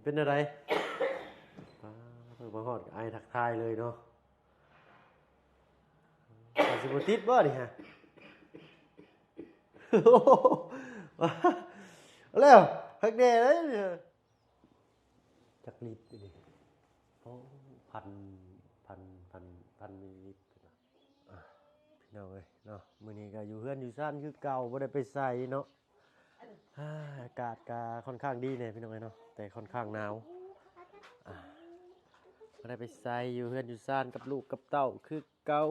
เป็นอะไรเพิ่งมาฮอดไอทักทายเลยเนาะสิบติดบ่ดิฮะแล้วฮักแน่เลยจักลิตรดิโอ้พันมิลลิลิตรพี่น้องเอ้ยเนาะมื้อนี้ก็อยู่เฮือนอยู่ซ่านคือเก่าบ่ได้ไปไสเนาะอากาศก็ค่อนข้างดีเนี่ยพี่น้องเอ้ยเนาะแต่ค่อนข้างหนาวบ่ได้ไปไสอยู่เฮือนอยู่ซ่านกับลูกกับเต้าคือเก่า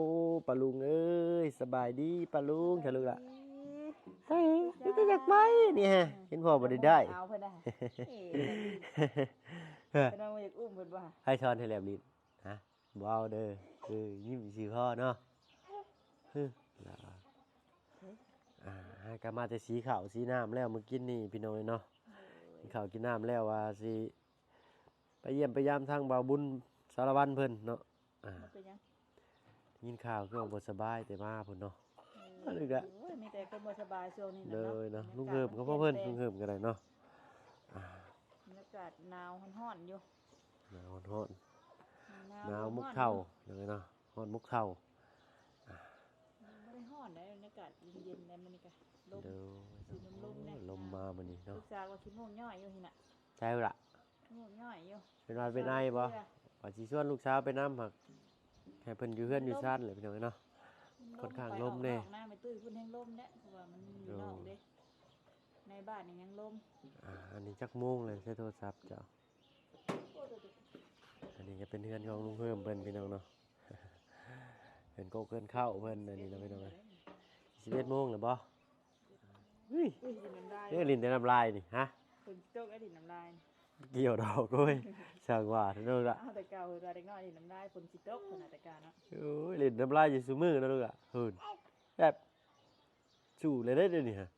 ปะลุงเอ้ยสบายดีปะลุงค่ะลูกล่ะเฮ้ยจะอยากไปนี่ฮะเห็นพ่อบ่ได้เอาเพิ่นได้เพิ่นว่าอยากอุ้มเพิ่นบ่ให้ช้อนให้แลบลิ้นฮะบ่เอาเด้อยิ้มสิพ่อเนาะก็มาแต่สีขาวสีน้ำแล้วเมื่อกี้นี่พี่น้อยเนาะกินข้าวกินน้ำแล้วว่าสิไปเยี่ยมไปยามทางบ่าวบุญสารวัตรเพิ่นเนาะยินข่าวคือว่าบ่สบายแต่มาเพิ่นเนาะนึกอะมีแต่คนบ่สบายช่วงนี้เลยเนาะลุงเฮิมก็พ่อเพิ่นลุงเฮิมก็ได้เนาะบรรยากาศหนาวร้อนอยู่หนาวร้อนหนาวมุกเท่าเลยเนาะร้อนมุกเท่าไม่ได้ร้อนได้บรรยากาศเย็นๆในมื้อนี้ก็ลมลมมามื้อนี้เนาะลูกสาวว่าสิม่วงย่อยอยู่หิน่ะใช่ล่ะม่วงย่อยอยู่เป็นวันเป็นไอบ่ว่าสิชวนลูกสาวไปนำหักให้เพิ่นอยู่เฮือนอยู่ซ่านเลยพี่น้องเนาะค่อนข้างลมแน่หน้าไปตุ้ยพุ่นแห้งลมแน่เพราะว่ามันอยู่นอกเด้ในบ้านนี่ยังลมอันนี้จักโมงเลยใช้โทรศัพท์เจ้าอันนี้ก็เป็นเฮือนของลุงเพิ่มเพิ่นพี่น้องเนาะเห็นโกเกินเข้าเพิ่นอันนี้นะพี่น้อง11 โมงแล้วบ่เรื่องลิ้นแต่น้ำลายนี่ฮะคนโจ๊กไอ้ดินน้ำลายเกี่ยวดอกก้อยช่างว่าเด้อละแต่เก่าเด็กน้อยดินน้ำลายคนสิโจ๊กขนาดแต่การเนาะโอ้ยลิ้นน้ำลายอยู่ซุมือนะลูกอ่ะแบบจู่เลยได้เดี๋ยวนี้ฮะ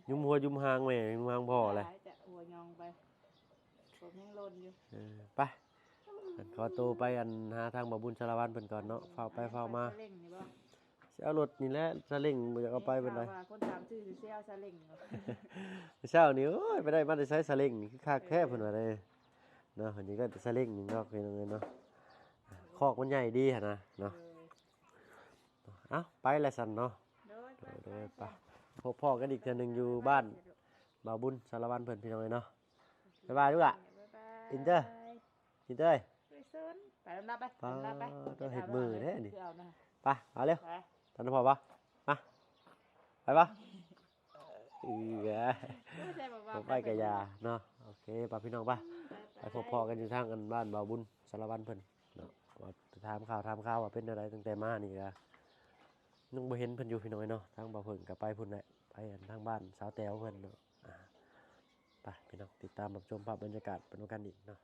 ยุมหัวยุมหางแม่ยุมหางพ่อเลยจะหัวยองไปผมยังลนอยู่ไปขอตัวไปอันหาทางบ่าวบุญสารวัตรเพิ่นก่อนเนาะเฝ้าไปเฝ้ามาเอารถนี่แหละซาเล้งบ่อยากเอาไปเป็นไรคนถามชื่อสิเอาซาเล้งเช้านี้โอ้ยไปได้มาได้ใช้ซาเล้งนี่คือคักแท้เพิ่นว่าเลยเนาะอันนี้ก็ซาเล้งนี่เนาะเพิ่นเนาะคอกมันใหญ่ดีหั่นนะเนาะเอ้าไปแล้วสั่นเนาะโดยไปพบพ่อกันอีกเทื่อนึงอยู่บ้านบ่าวบุญสารวัตรเพิ่นพี่น้องเนาะบ๊ายบายลูกอ่ะอินเตอร์ไปลำลาไปต้องเห็ดมือแท้นี่ไปเอาเร็วทันพอปะมาไปปะไปกับยาเนาะโอเคป่ะพี่น้องป่ะไปพบพ่อกันอยู่ทางกันบ้านบ่าวบุญสารวัตรเพิ่นเนาะว่าถามข่าวว่าเป็นอะไรตั้งแต่มานี่ก็นุ่งบ่เห็นเพิ่นอยู่พี่น้องเนาะทางบ่าวเพิ่นก็ไปพุ่นแหละไปทางบ้านสาวแต๋วเพิ่นเนาะไปพี่น้องติดตามรับชมภาพบรรยากาศเป็นกันอีกเนาะ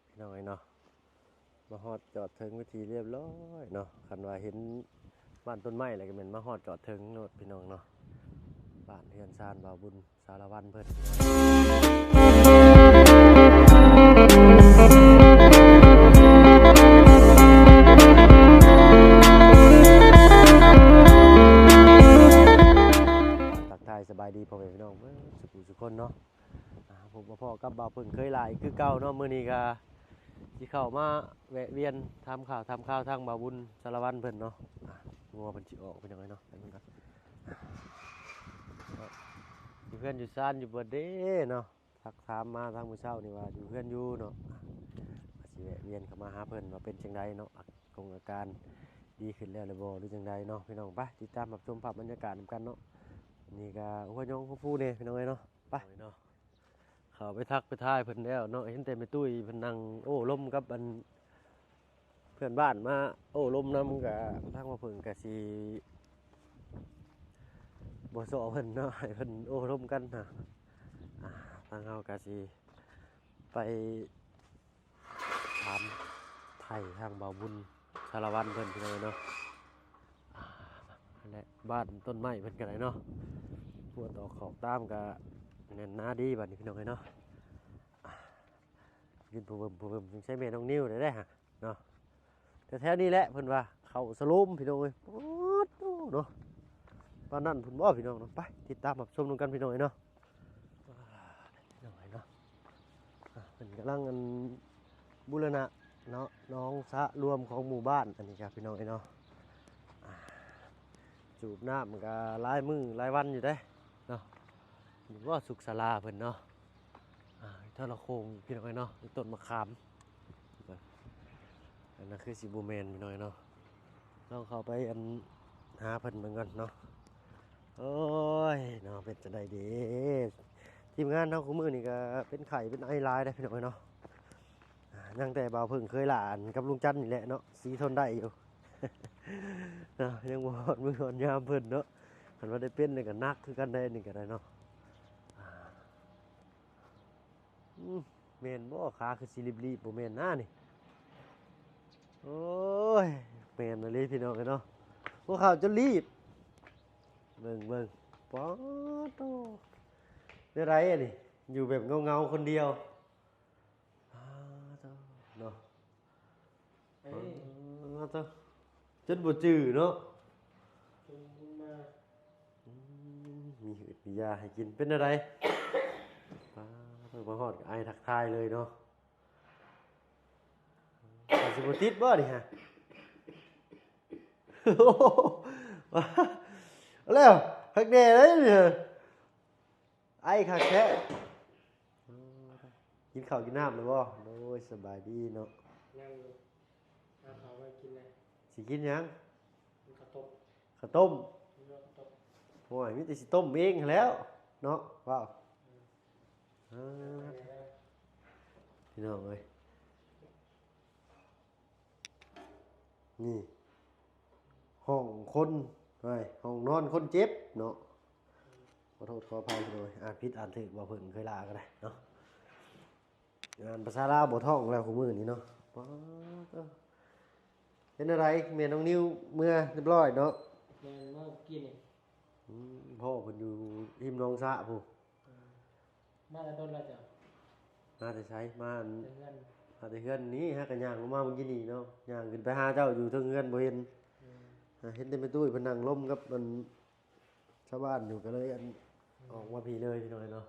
พี่น้องเนาะมาฮอดจอดถึงวิธีเรียบร้อยเนาะคันว่าเห็นบ้านต้นไม้อะไรก็เหม็นมาฮอดจอดถึงโนดพี่น้องเนาะบ้านเฮือนซานบ่าวบุญสารวัตรเพิ่นทักทายสบายดีพ่อแม่พี่น้องสุขคนเนาะผมพ่อกับบ่าวเพิ่นเคยหลายคือเก่าเนาะมื้อนี้ก็ที่เข้ามาแวะเวียนทำข่าวทางบ่าวบุญสารวัตรเพิ่นเนาะงัวเพิ่นสิออกเป็นยังไงเนาะไปเบิ่งกันอยู่เพื่อนอยู่ซ่านอยู่บ่เด้เนาะทักถามมาทางมื้อเช้านี่ว่าอยู่เพื่อนอยู่เนาะสิแวะเวียนเข้ามาหาเพิ่นว่าเป็นจังไดเนาะอาการดีขึ้นแล้วหรือบ่หรือจังไดเนาะพี่น้องไปติดตามรับชมภาพบรรยากาศนำกันเนาะนี่ก็หัวยงผู้ๆนี่พี่น้องเอ้ยเนาะไปเนาะเขาไปทักไปทายเพิ่นแล้วเนาะเห็นแต่แม่ตุ้ยเพิ่นนั่งโอ้ลมกับอันเพื่อนบ้านมาโอ้ลมนำกับทางมาเพิ่นก็สิบ่ซ้อเพิ่นเนาะให้เพิ่นโอ้ลมกันนะทางเฮาก็สิไปถามไทยทางบ่าวบุญสารวัตรเพิ่นพี่น้องเนาะนั่นแหละบ้านต้นไม้เพิ่นก็ได้เนาะหัวตอกของตามก็แน่นหนาดีบัดนี้พี่น้องเนาะยืนผู้เบิ่มจึงใช้แม่น้องนิ้วได้ฮะเนาะแต่แถวนี้แหละเพิ่นว่าเข้าสลุมพี่น้องเอ้ยโอ้เนาะตอนนั้นเพิ่นบ่พี่น้องเนาะไปติดตามรับชมกันพี่น้องเนาะพี่น้องเนาะเพิ่นก็ ำลังอันบูรณะเนาะน้องสะรวมของหมู่บ้านอันนี้ครับพี่น้องเนาะอ่าจูบน้ำมันก็หลายมื้อหลายวันอยู่เด้เนาะนี่ว่าสุขศาลาเพิ่นเนาะถ้าเราโคงพี่น้องเนาะต้นมะขามอันนั้นคือสิบูแมนพี่น้องเนาะลองเข้าไปอันหาเพิ่นเหมือนกันเนาะโอ้ยเนาะเป็นจังได๋ดีทีมงานเฮาคุมื้อนี่ก็เป็นไข้เป็นไอหลายเด้อพี่น้องเนาะยังแต่บ่าวเพิ่งเคยหลานกับลุงจันนี่แหละเนาะสีทนได้อยู่ เนาะยังบ่ฮอดมื้อฮอดยามเพิ่นเนาะคันว่าได้เป็นนี่ก็หนักคือกันได้นี่ก็ได้เนาะแม่นบ่ขาคือสิรีบๆบ่แม่นหน้านี่โอ้ยแม่นเลยพี่น้องเนาะพวกเขาจะรีบเบิ่งป๊อดโตได้ไรอ่ะนี่อยู่แบบเงาคนเดียวเนาะจนบ่จื้อเนาะมีหืดมียาให้กินเป็นอะไรมาฮอดไอทักทายเลยเนาะสิบ่ติดบ่นี่ฮะแล้วฮักแน่เลยเนี่ยไอคักแท้กินข้าวกินน้ำเลยบ่โอ้ยสบายดีเนาะยังเอาข้าวไปกินเลย สิกินหยังข้าวต้มข้าวต้ม ข้าวต้ม โอ้ยมีแต่สิต้มเองแล้วเนาะว้าวพี่น้องเอ้ยนี่ห้องคนห้องนอนคนเจ็บเนาะขอโทษขออภัยด้วยอ่านผิดอ่านถูกบ่เพิ่งเคยลาก็ได้เนาะงานภาษาลาวบ่ท่องแล้วคู่มือนี้เนาะเป็นอะไรแม่น้องนิ้วเมื่อเรียบร้อยเนาะ แม่เมื่อกินนี่พ่อเพิ่นอยู่หิมน้องสะผู้ มาแต่ต้นละจ้ะมาแต่ใช้มาอัน แต่เงิน มาแต่เฮือนนี้ฮะกันย่างลงมาเมื่อกี้นี่เนาะย่างขึ้นไปหาเจ้าอยู่เทิงเฮือนบ่เห็นเห็นแต่แม่ตุ้ยเพิ่นนั่งล้มกับมันชาวบ้านอยู่ก็เลยอันออกมาพี่เลยพี่น้อยเนาะ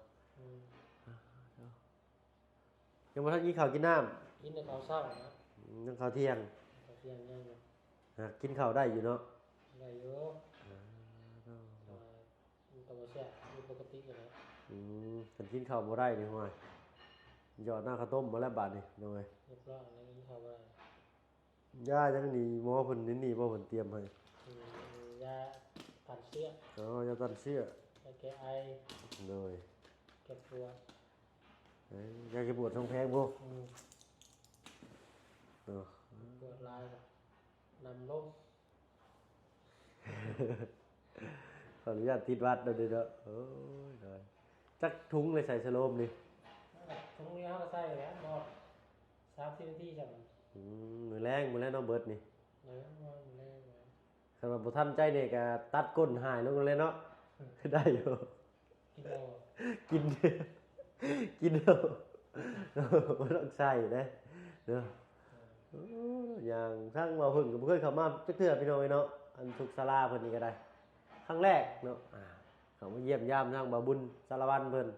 ยังบ่ทันกินข้าวกินน้ำกินแต่ข้าวเช้านะยังข้าวเที่ยงข้าวเที่ยงยังอยู่กินข้าวได้อยู่เนาะได้อยู่ตัวแซ่บอยู่ปกติอยู่แล้วคันกินข้าวบ่ได้นี่ห้วยหยอดหน้าข้าวต้มมาแล้วบาดนี่น้อยเรียบร้อยแล้วกินข้าวบ่ได้ย่าจังนี่หมอเพิ่นนี่บ่เพิ่นเตรียมให้ยาผ่านเชื้ออ๋อยาต้านเชื้อยาแก้ไอเลยแก้ปวดยาแก้ปวดท้องแพงบ่ปวดลายนำลงขออนุญาตติดวัดเด้อเด้อโอ้ยเลยจักถุงเลยใส่สโลมนี่ถุงนี้เฮาก็ใส่แล้วบ่30นาทีจังมื้อแรงน้องเบิดนี่มื้อแรงคันว่าบ่ทันใจนี่ก็ตัดก้นหายลงเลยเนาะได้อยู่กินกินเด้อบ่ต้องใส่เด้เด้ออย่างทั้งเราเพิ่งก็บ่เคยเข้ามาจักเทื่อพี่น้องเนาะอันทุกศาลาเพิ่นนี่ก็ได้ครั้งแรกเนาะเขามาเยี่ยมยามทางบ่าวบุญสารวัตรเพิ่น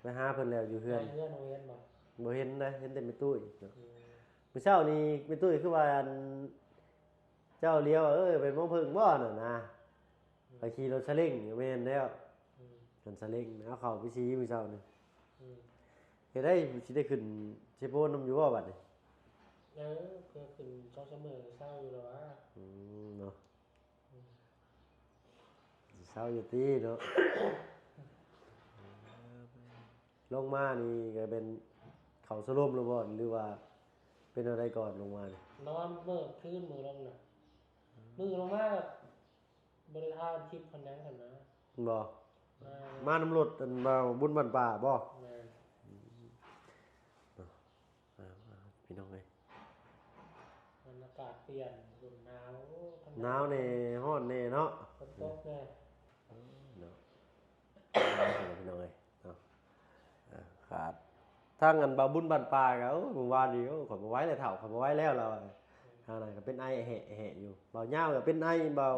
ไปหาเพิ่นแล้วอยู่เฮือนบ่เห็นนะเห็นแต่แม่ตุ้ยเนาะมื้อเช้านี้แม่ตุ้ยคือว่าเจ้าเลี้ยวเป็นมงเพิ่งบ่น่ะนะไปขี่รถซาเล้งอยู่แม่นแล้วกันซาเล้งเอาเข้าไปชี้มื้อเช้านี่เฮ็ดได้สิได้ขึ้นเชโปนำอยู่บ่บัดนี้เพื่อขึ้น2-3มื้อเช้าอยู่แล้วว่าเนาะเช้าอยู่ตีเนาะลงมานี่ก็เป็นเขาสลมหรือบ่หรือว่าเป็นอะไรก่อนลงมานี่นอนมื้อคืนมื้อลงน่ะมื้อลงมาก็บ่ได้ทาคลิปคนนั้นคั่นนะบ่มาน้ำรถอันบ่บุญบ้านป่าบ่พี่น้องเอ้ยอากาศเปลี่ยนลมหนาวแน่ร้อนแน่เนาะฝนตกแน่เนาะพี่น้องเอ้ยเนาะขาดทางอันบ่บุญบ้านป่าก็เมื่อวานนี้ขอยบ่ไหวแล้วเฒ่าขอยบ่ไหวแล้วเราทางนั้นก็เป็นไอแหะอยู่เบาเหย้าก็เป็นไอเบา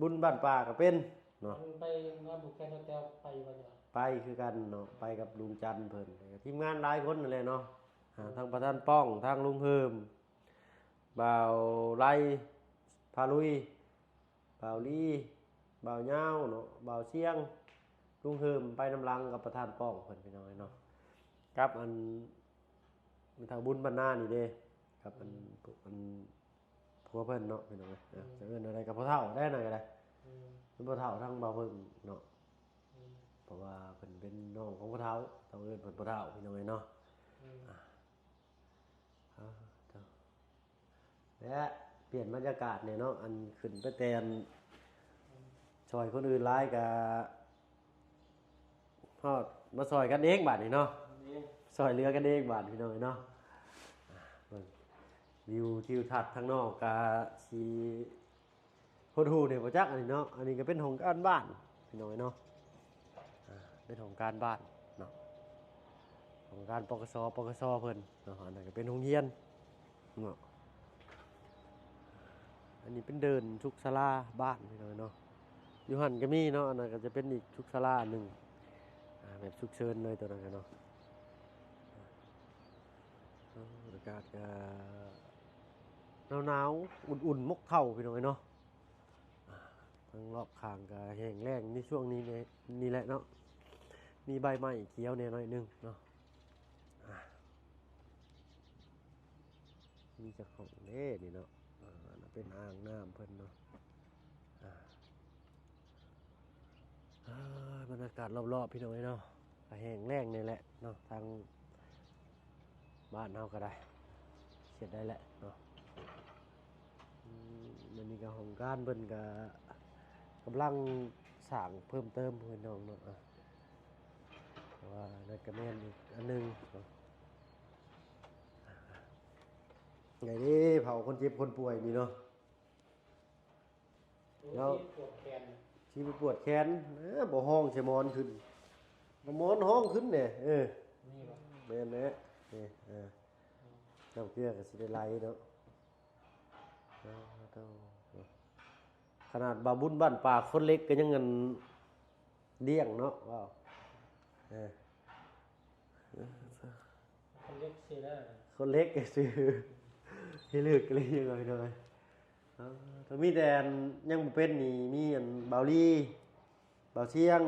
บุญบ้านป่าก็เป็นเนาะไปงานบุกแค่โฮเทลไปบ่จ้ะ ไปคือกันเนาะไปกับลุงจันทร์เพิ่นทีมงานหลายคนนั่นแหละเนาะทั้งประธานป้องทั้งลุงเฮิมบ่าวไล่พาลุยบ่าวลี่บ่าวเหย้าเนาะบ่าวเชียงลุงเฮิมไปน้ำลังกับประธานป้องเพิ่นพี่น้องเนาะกับอันมีทางบุญบรรณานี่เด้กับอันผัวเพิ่นเนาะพี่น้องจะเอิ้นอะไรกับพ่อเฒ่าได้หน่อยก็ได้เป็นพ่อเฒ่าทั้งบ่าวเพิ่นเนาะเพราะว่าเพิ่นเป็นน้องของพ่อเฒ่าต้องเอิ้นเพิ่นพ่อเฒ่าพี่น้องเนาะและเปลี่ยนบรรยากาศเนี่ยเนาะอันขึ้นไปแตนซอยคนอื่นหลายก็ฮอดมาซอยกันเองบาดนี่เนาะซอยเรือกันเองบาดพี่น้องเนาะวิวทิวทัศน์ทางนอกกะสีโหดหูเนี่ยบ่จักอันนี้เนาะอันนี้ก็เป็นของการบ้านพี่น้องเนาะเป็นของการบ้านเนาะของการปกสเพิ่นเนาะอันนั้นก็เป็นโรงเรียนเนาะอันนี้เป็นเดินทุกศาลาบ้านพี่น้องเนาะอยู่หั่นก็มีเนาะอันนั้นก็จะเป็นอีกทุกศาลาหนึ่งแบบฉุกเฉินเลยตัวนั้นเนาะบรรยากาศก็หนาวๆอุ่นๆมกเท่าพี่น้องเนาะทางรอบข้างก็แห้งแล้งในช่วงนี้นี่แหละเนาะมีใบไม้เขียวเนี่ยหน่อยนึงเนาะมีเจ้าของเด้นี่เนาะเป็นอ่างน้ำเพิ่นเนาะบรรยากาศรอบๆพี่น้องเนาะก็แห้งแล้งนี่แหละเนาะทางบ้านเฮาก็ได้เสร็จได้แหละเนาะมันนี่ก็ของการเพิ่นก็กำลังสร้างเพิ่มเติมเพิ่นน้องเนาะว่านั่นก็แม่นอีกอันนึงเนาะไงดิเผาคนเจ็บคนป่วยนี่เนาะแล้วชีไปปวดแขนบ่ห้องใช่มอนขึ้นบ่มอนห้องขึ้นเนี่ยนี่บ่แม่นแหละนี่น้ำเกลือก็สิได้ไหลเนาะขนาดบาบุญบ้านป่าคนเล็กก็ยังเงินเลี้ยงเนาะว้าวคนเล็กซื้อได้คนเล็กก็ซื้อให้เลือกก็เลยยังไงเลยถ้ามีแต่ยังบ่เป็นนี่มีอันเบาลี่เบาเชียง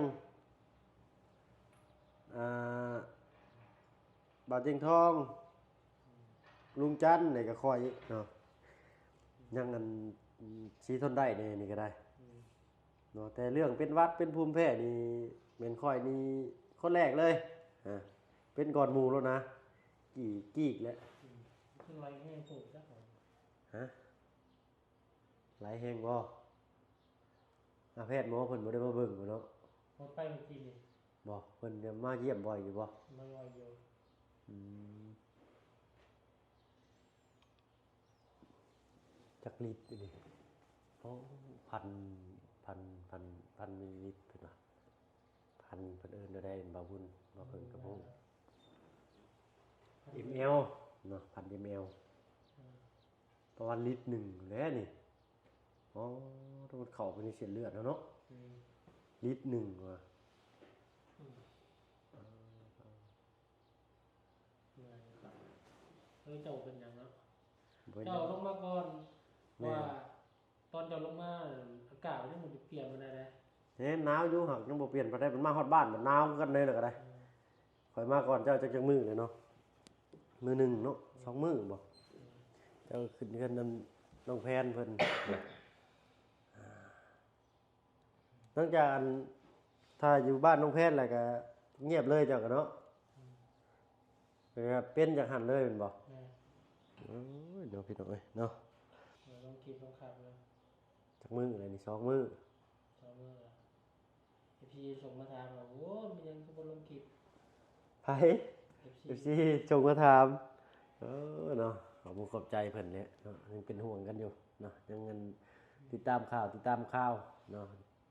เบาเจียงทองลุงจันทร์นี่ก็คอยเนาะยังอันชี้ทนได้นี่ก็ได้เนาะแต่เรื่องเป็นวัดเป็นภูมิแพ้นี่เป็นค่อยนี่คนแรกเลยเป็นก่อนหมู่แล้วนะกี่อีกแล้วขึ้นไรแห้งปลูกจ้ะฮะไหลแห้งบ่แพทย์หมอเพิ่นบ่ได้มาเบิ่งบ่เนาะหมดไปเมื่อกี้นี่บ่เพิ่นจะมาเยี่ยมบ่อยอยู่บ่มาบ่อยอยู่จักลิตรนี่โอ้พันมิลลิลิตรเพิ่นว่าพันเพิ่นเอิ้นได้บ่บุญบ่เพิ่นก็บ่ml เนาะพัน ml ประมาณลิตรนึงแล้วนี่อ๋อถ้ามันเข้าไปในเส้นเลือดแล้วเนาะลิตรนึงว่ะเจ้าเป็นหยังเนาะเจ้าลงมาก่อนว่าตอนเจ้าลงมาอากาศมันเปลี่ยนไปได้หนาวอยู่หักยังบ่เปลี่ยนไปได้มันมาฮอดบ้านมันหนาวกันเลยล่ะก็ได้ข่อยมาก่อนเจ้าจักมื้อเลยเนาะมื้อนึงเนาะ2มื้อบ่เจ้าขึ้นกันนำน้องแพนเพิ่นหลังจากถ้าอยู่บ้านน้องแพนแล้วก็เงียบเลยเจ้าก็เนาะเป็นจากหันเลยเป็นบ่เดี๋ยวพี่น้องเอ้ยเนาะลองกินลองขับเลยจากมื้ออะไรนี่2มื้อพี่ส่งมาถามว่าโอ้มันยังบ่ลงคลิปไผ FC ส่งมาถามเนาะขอบใจเพิ่นเนี่ยเนาะยังเป็นห่วงกันอยู่เนาะยังเงินติดตามข่าวเนาะ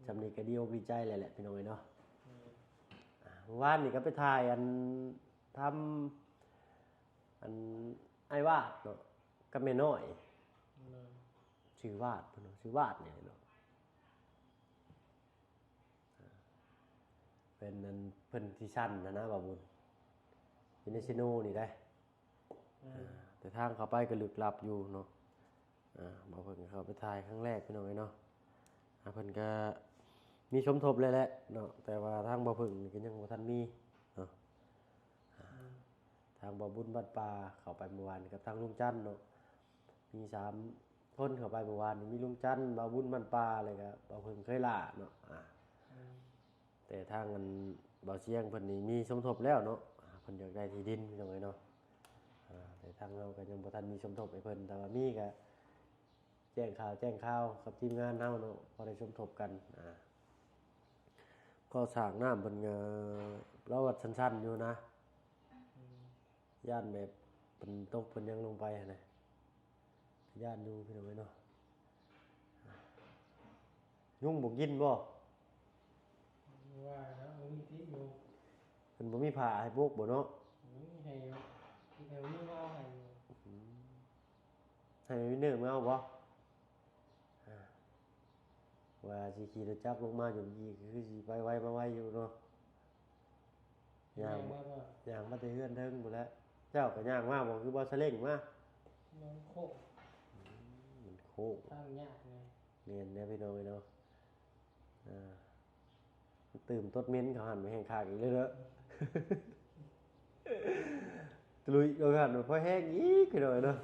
จำนี้ก็ดีอกดีใจแหละพี่น้องเอ้ยเนาะวานนี่ก็ไปถ่ายทำไอ้วาดเนาะกับแม่น้อยชื่อวาดเพิ่นชื่อวาดเนี่ยเนาะเป็น พิ่นที่ชั้นนะบ่าวบุญอยู่ในซิโนนี่ได้แต่ทางเข้าไปก็ลึกลับอยู่เนาะบ่เพิ่นเข้าไปถ่ายครั้งแรกพี่น้องเนาะเพิ่นก็มีสมทบเลยแหละเนาะแต่ว่าทางบ่เพิ่นนี่ก็ยังบ่ทันมีเนาะทางบ่บุญบัดป่าเข้าไปเมื่อวานกับทางลุงจันทร์เนาะมี3คนเข้าไปเมื่อวานนี่มีลุงจันทร์บ่บุญบัดป่าเลยก็บ่เพิ่นเคยล่าเนาะแต่ทางมันบ่เชียงเพิ่นนี่มีสมทบแล้วเนาะเพิ่นอยากได้ที่ดินพี่น้องเนาะแต่ทางเราก็ยังบ่ทันมีสมทบให้เพิ่นแต่ว่ามีก็แจ้งข่าวกับทีมงานเฮาเนาะพอได้สมทบกันก็สร้างน้ำเพิ่นก็เราวัดสั้นๆอยู่นะย่านแบบเพิ่นตกเพิ่นยังลงไปนะย่านอยู่พี่น้องเนาะยุ่งบ่กินบ่ว่าแล้วมีที่อยู่ เพิ่นบ่มีผ้าให้พวกบ่เนาะให้ให้มีว่าให้มีเนื้อมาเอาบ่ว่าสิขี่รถจักรลงมาอยู่อีกคือสิไปไวมาไวอยู่เนาะย่างมาแต่เฮือนเทิงหมดแล้วเจ้าก็ย่างมาบ่คือบ่ซะเล้งมามันโคกมันโคกทางยากไงเรียนแน่พี่น้องเนาะตื่มต้นเม้นเขาหันไปแห้งคากอีกเลยเด้อตลุยเขาหันไปพอแห้งอีกพี่น้องเนาะ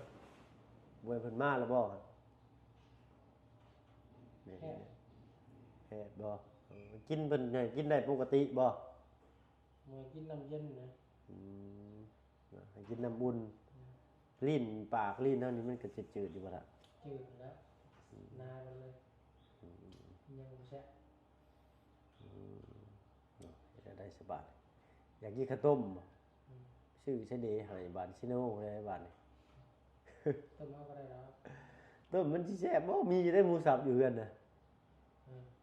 บ่เพิ่นมาแล้วบ่แฮ่บ่กินเพิ่นให้กินได้ปกติบ่มื้อกินน้ำเย็นนะให้กินน้ำอุ่นลิ้นปากลิ้นเท่านี้มันก็จะจืดอยู่บ่ล่ะจืดแล้วนาไปเลยยังบ่แซ่จะได้สบายอยากกินข้าวต้มชื่อใช้เดให้บ้านซิโนได้บ้านนี่ต้มเอาก็ได้แล้วต้มมันสิแซ่บบ่มีได้หมูสับอยู่เฮือนน่ะ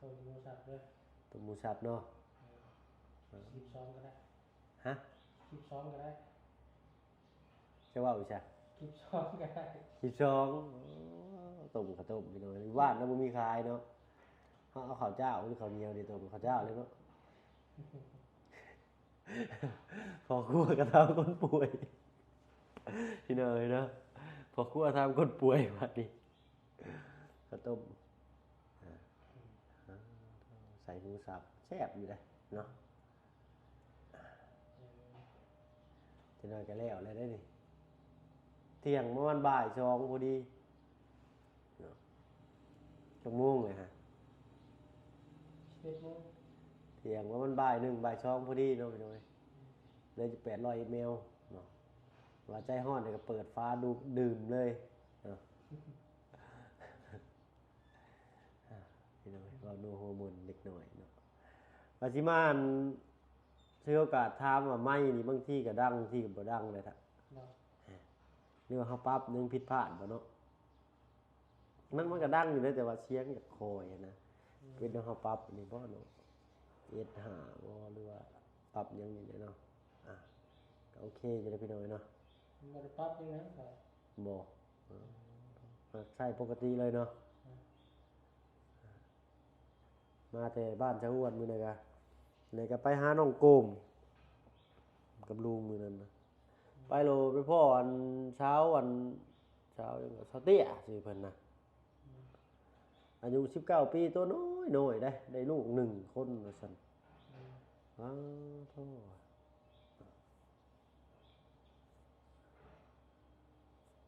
ต้มหมูสับด้วยต้มหมูสับเนาะ12ก็ได้ฮะ12ก็ได้จะว่าอีกจ้ะ12ก็ได้12ต้มข้าวต้มพี่น้องบ้านน่ะบ่มีขายเนาะเฮาเอาข้าวเจ้าหรือข้าวเหนียวนี่ต้มข้าวเจ้าเลยเนาะพอครัวก็ทำคนป่วยพี่น้องเนาะพอครัวทำคนป่วยบัดนี้ข้าวต้มใส่หมูสับแซ่บอยู่เลยเนาะจะนอนกันแล้วอะไรได้ดิเที่ยงเมื่อวันบ่าย2พอดีชั่วโมงเลยฮะ11 โมงเที่ยงเมื่อวันบ่าย1บ่าย2พอดีเนาะพี่น้องเลยจะ800อีเมลเนาะว่าใจฮ้อนเนี่ยก็เปิดฟ้าดูดื่มเลยเนาะพี่น้องก็โนโฮอร์โมนเล็กน้อยเนาะปัจจุบันใช้โอกาสถามว่าไม่นี่บางที่ก็ดังบางที่ก็บ่ดังเลยท่ะเรียกว่าเฮาปรับนึงผิดพลาดบ่เนาะมันก็ดังอยู่เลยแต่ว่าเสียงจากคอยนะเป็นเฮาปรับนี่บ่เนาะS5บ่หรือว่าปรับยังนี่เนาะก็โอเคจะได้พี่น้องเนาะบ่ได้ปรับยังไงครับบ่ใช่ปกติเลยเนาะมาแต่บ้านชาวอ้วนมื้อนี้ก็ไปหาน้องโกมกับลุงมื้อนั้นนะไปโลไปพ่อวันเช้ายังก็เตี้ยชื่อเพิ่นนะอายุ19ปีตัวน้อยได้ลูก1คนว่าซั่นโธ่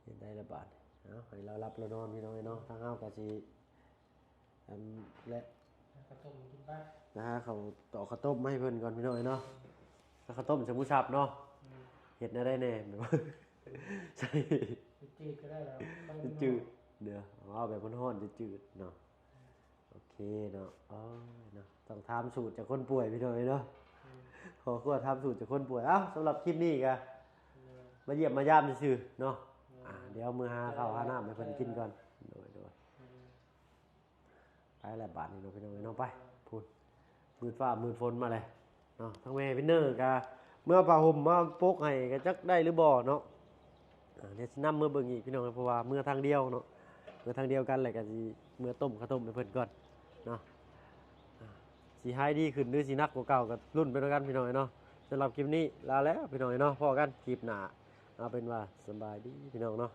เฮ็ดได้ละบาดให้เรารับเรานอนพี่น้องเนาะทางเฮาก็สิและข้าวต้มกินบ้างนะฮะเขาต่อข้าวต้มมาให้เพิ่นก่อนพี่น้องเนาะข้าวต้มชาบูชับเนาะเฮ็ดได้แน่แบบใช่จืดก็ได้แล้วจืดเดี๋ยวเอาแบบร้อนๆจืดเนาะโอเคเนาะเนาะต้องทำสูตรจากคนป่วยพี่น้องเนาะขอควรทำสูตรจากคนป่วยสำหรับคลิปนี้ก็มาเยี่ยมมายามซื่อเนาะเดี๋ยวมื้อหาข้าวหาน้ำให้เพิ่นกินก่อนโดยไปแล้วบาดนี้เนาะพี่น้องเนาะไปพูดมืดฟ้ามืดฝนมาเลยเนาะทั้งแม่พี่เนอร์ก็เมื่อผ้าห่มมาปกให้ก็จักได้หรือบ่เนาะเดี๋ยวสินำมื้อเบิ่งอีกพี่น้องเพราะว่ามื้อทางเดียวเนาะมื้อทางเดียวกันแหละก็สิมื้อต้มข้าวต้มให้เพิ่นก่อนเนาะ สิหายดีขึ้นหรือสิหนักกว่าเก่าก็รุ่นไปด้วยกันพี่น้อยเนาะสำหรับคลิปนี้ลาแล้วพี่น้อยเนาะพอกันคลิปหน้าเอาเป็นว่าสำบายดีพี่น้องเนาะ